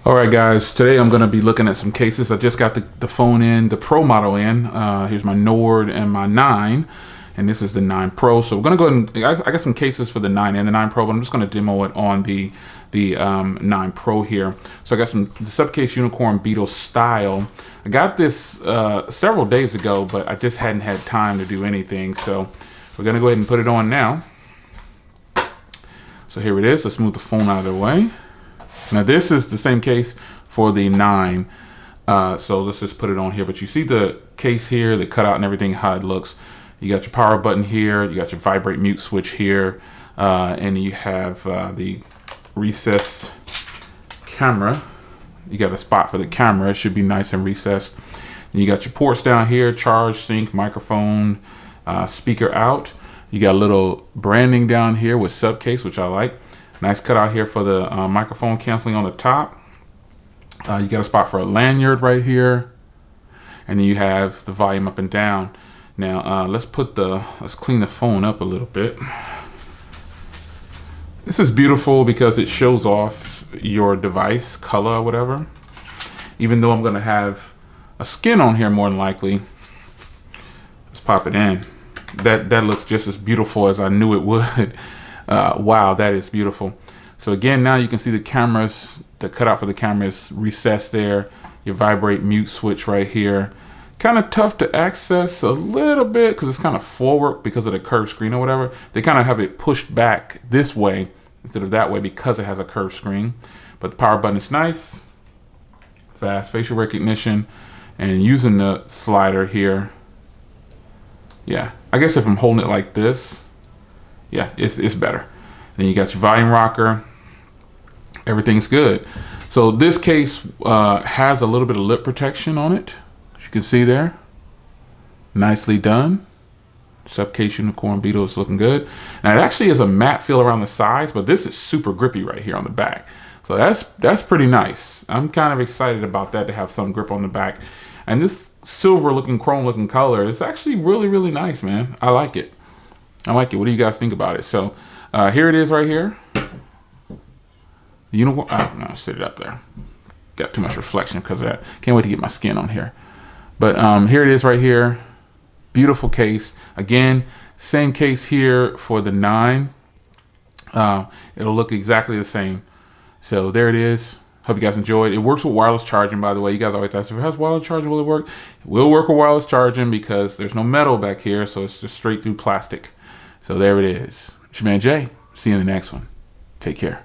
All right, guys, today I'm going to be looking at some cases. I just got the phone in, the Pro model in. Here's my Nord and my 9, and this is the 9 Pro. So we're going to go ahead and, I got some cases for the 9 and the 9 Pro, but I'm just going to demo it on the 9 Pro here. So I got the Supcase Unicorn Beetle style. I got this several days ago, but I just hadn't had time to do anything. So we're going to go ahead and put it on now. So here it is. Let's move the phone out of the way. Now this is the same case for the 9, so let's just put it on here. But you see the case here, the cutout and everything, how it looks. You got your power button here, you got your vibrate mute switch here, and you have the recessed camera. You got a spot for the camera, it should be nice and recessed. And you got your ports down here, charge, sync, microphone, speaker out. You got a little branding down here with Supcase, which I like. Nice cutout here for the microphone canceling on the top. You got a spot for a lanyard right here. And then you have the volume up and down. Now let's clean the phone up a little bit. This is beautiful because it shows off your device color or whatever. Even though I'm gonna have a skin on here more than likely. Let's pop it in. That looks just as beautiful as I knew it would. Wow, that is beautiful. So again, now you can see the cameras, the cutout for the camera is recessed there. Your vibrate mute switch right here. Kind of tough to access a little bit because it's kind of forward because of the curved screen or whatever. They kind of have it pushed back this way instead of that way because it has a curved screen. But the power button is nice. Fast facial recognition. And using the slider here. Yeah, I guess if I'm holding it like this, yeah, it's better. Then you got your volume rocker. Everything's good. So this case has a little bit of lip protection on it, as you can see there. Nicely done. Supcase Unicorn Beetle is looking good. Now it actually is a matte feel around the sides, but this is super grippy right here on the back. So that's pretty nice. I'm kind of excited about that, to have some grip on the back. And this silver looking, chrome looking color is actually really, really nice, man. I like it. I like it. What do you guys think about it? So here it is right here. The unicorn. Oh, no, sit it up there. Got too much reflection because of that. Can't wait to get my skin on here. But here it is right here. Beautiful case. Again, same case here for the 9. It'll look exactly the same. So there it is. Hope you guys enjoyed. It works with wireless charging, by the way. You guys always ask if it has wireless charging, will it work? It will work with wireless charging because there's no metal back here, so it's just straight through plastic. So there it is. It's your man Jay. See you in the next one. Take care.